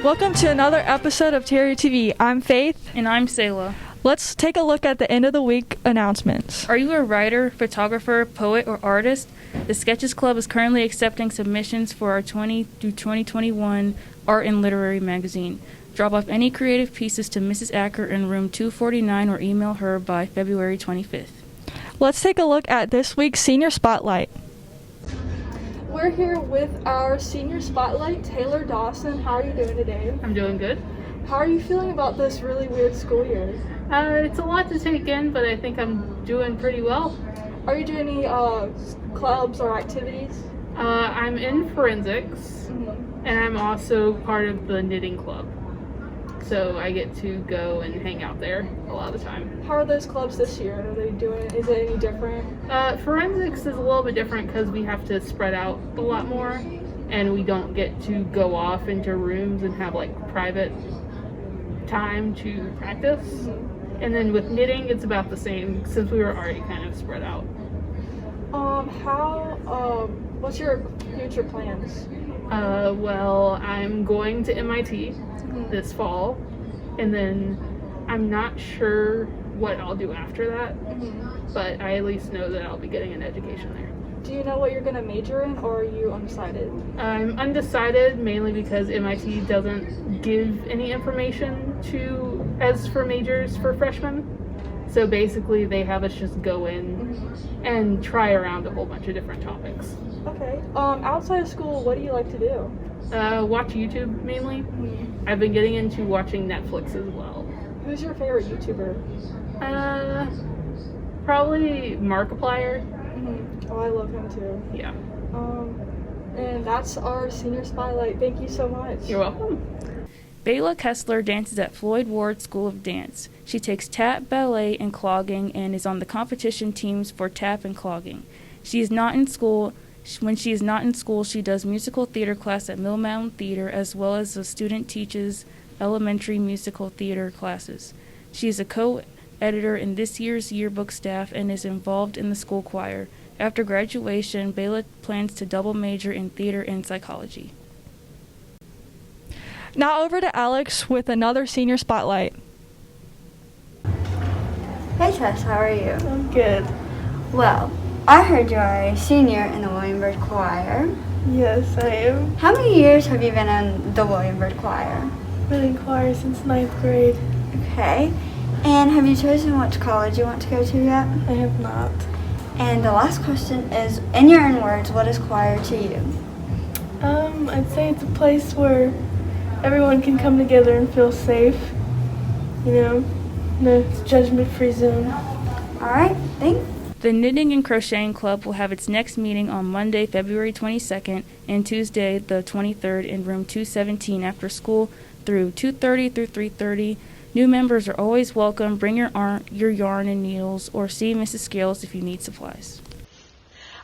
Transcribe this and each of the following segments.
Welcome to another episode of Terrier TV. I'm Faith. And I'm Selah. Let's take a look at the end of the week announcements. Are you a writer, photographer, poet, or artist? The Sketches Club is currently accepting submissions for our 20 through 2021 Art and Literary magazine. Drop off any creative pieces to Mrs. Acker in room 249 or email her by February 25th. Let's take a look at this week's Senior Spotlight. We're here with our Senior Spotlight, Taylor Dawson. How are you doing today? I'm doing good. How are you feeling about this really weird school year? It's a lot to take in, but I think I'm doing pretty well. Are you doing any clubs or activities? I'm in forensics, and I'm also part of the knitting club. So I get to go and hang out there a lot of the time. How are those clubs this year? Is it any different? Forensics is a little bit different because we have to spread out a lot more, and we don't get to go off into rooms and have like private time to practice. And then with knitting, it's about the same since we were already kind of spread out. What's your future plans? Well, I'm going to MIT this fall, and then I'm not sure what I'll do after that, but I at least know that I'll be getting an education there. Do you know what you're going to major in, or are you undecided? I'm undecided mainly because MIT doesn't give any information as for majors for freshmen. So basically they have us just go in and try around a whole bunch of different topics. Okay. Outside of school, what do you like to do? Watch YouTube mainly. I've been getting into watching Netflix as well. Who's your favorite YouTuber? Probably Markiplier. Oh, I love him too. Yeah. And that's our Senior Spotlight. Thank you so much. You're welcome. Bayla Kessler dances at Floyd Ward School of Dance. She takes tap, ballet, and clogging and is on the competition teams for tap and clogging. She is not in school. When she is not in school, she does musical theater class at Mill Mountain Theater, as well as a student teaches elementary musical theater classes. She is a co-editor in this year's yearbook staff and is involved in the school choir. After graduation, Bayla plans to double major in theater and psychology. Now over to Alex with another Senior Spotlight. Hey Tess, how are you? I'm good. Well, I heard you're a senior in the Williamsburg Choir. Yes, I am. How many years have you been in the Williamsburg Choir? Been in choir since 9th grade. Okay. And have you chosen which college you want to go to yet? I have not. And the last question is, in your own words, what is choir to you? I'd say it's a place where everyone can come together and feel safe. No judgment-free zone. All right, thanks. The Knitting and Crocheting Club will have its next meeting on Monday, February 22nd, and Tuesday, the 23rd, in room 217 after school through 2:30 through 3:30. New members are always welcome. Bring your yarn and needles, or see Mrs. Scales if you need supplies.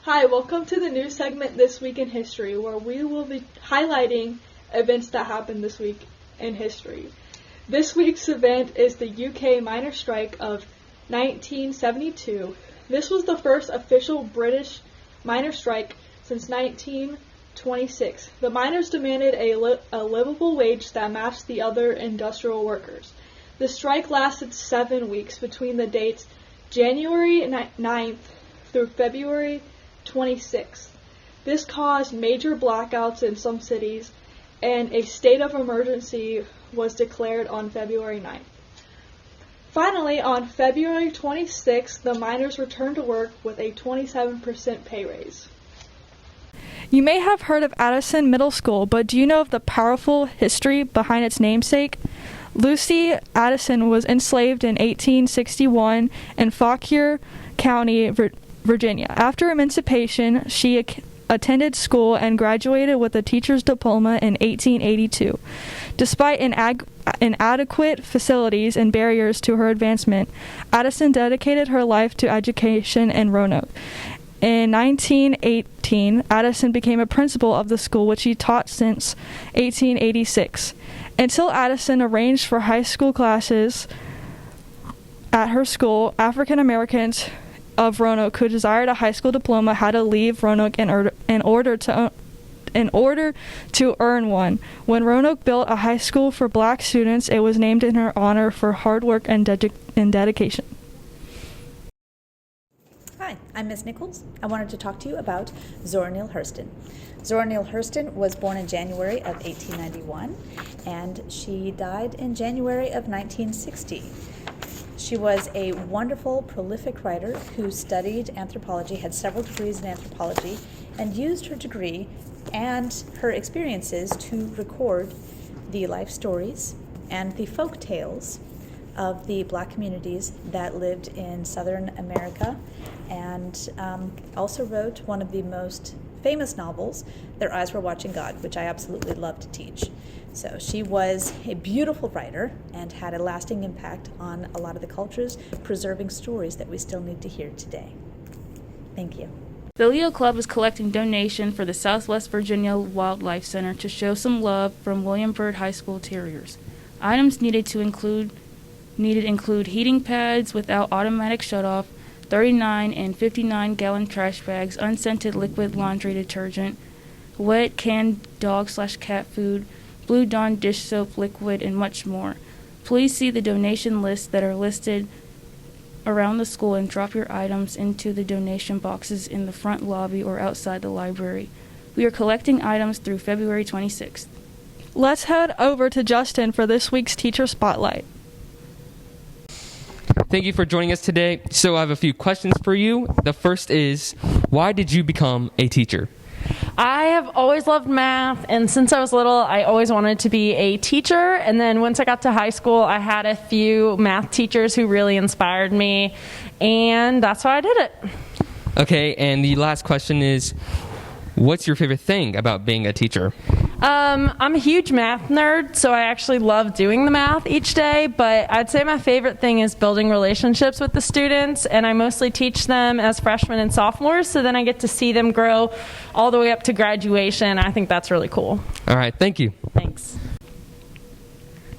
Hi, welcome to the new segment This Week in History, where we will be highlighting events that happened this week in history. This week's event is the UK miners' strike of 1972. This was the first official British miners' strike since 1926. The miners demanded a livable wage that matched the other industrial workers. The strike lasted 7 weeks between the dates January 9th through February 26th. This caused major blackouts in some cities, and a state of emergency was declared on February 9th. Finally, on February 26th, the miners returned to work with a 27% pay raise. You may have heard of Addison Middle School, but do you know of the powerful history behind its namesake? Lucy Addison was enslaved in 1861 in Fauquier County, Virginia. After emancipation, she attended school and graduated with a teacher's diploma in 1882. Despite inadequate facilities and barriers to her advancement, Addison dedicated her life to education in Roanoke. In 1918, Addison became a principal of the school, which she taught since 1886. Until Addison arranged for high school classes at her school, African Americans of Roanoke who desired a high school diploma had to leave Roanoke in order to in order to earn one. When Roanoke built a high school for black students, it was named in her honor for hard work and dedication. Hi, I'm Ms. Nichols. I wanted to talk to you about Zora Neale Hurston. Zora Neale Hurston was born in January of 1891, and she died in January of 1960. She was a wonderful, prolific writer who studied anthropology, had several degrees in anthropology, and used her degree and her experiences to record the life stories and the folk tales of the black communities that lived in Southern America, and also wrote one of the most famous novels, Their Eyes Were Watching God, which I absolutely love to teach. So she was a beautiful writer and had a lasting impact on a lot of the cultures, preserving stories that we still need to hear today. Thank you. The Leo Club is collecting donations for the Southwest Virginia Wildlife Center to show some love from William Byrd High School Terriers. Items needed include heating pads without automatic shutoff, 39 and 59-gallon trash bags, unscented liquid laundry detergent, wet canned dog/cat food, Blue Dawn dish soap liquid, and much more. Please see the donation lists that are listed around the school and drop your items into the donation boxes in the front lobby or outside the library. We are collecting items through February 26th. Let's head over to Justin for this week's Teacher Spotlight. Thank you for joining us today. So I have a few questions for you. The first is, why did you become a teacher? I have always loved math, and since I was little, I always wanted to be a teacher. And then once I got to high school, I had a few math teachers who really inspired me, and that's why I did it. Okay, and the last question is, what's your favorite thing about being a teacher? I'm a huge math nerd, so I actually love doing the math each day, but I'd say my favorite thing is building relationships with the students, and I mostly teach them as freshmen and sophomores, so then I get to see them grow all the way up to graduation. I think that's really cool. All right, thank you. Thanks.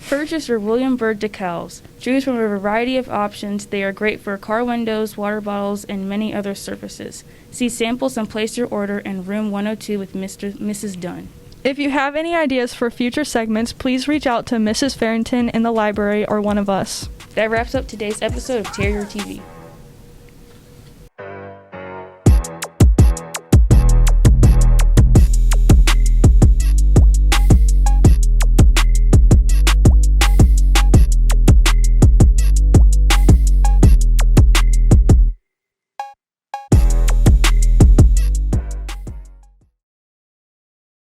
Purchase your William Byrd decals. Choose from a variety of options. They are great for car windows, water bottles, and many other surfaces. See samples and place your order in room 102 with Mrs. Dunn. If you have any ideas for future segments, please reach out to Mrs. Farrington in the library or one of us. That wraps up today's episode of Terrier TV.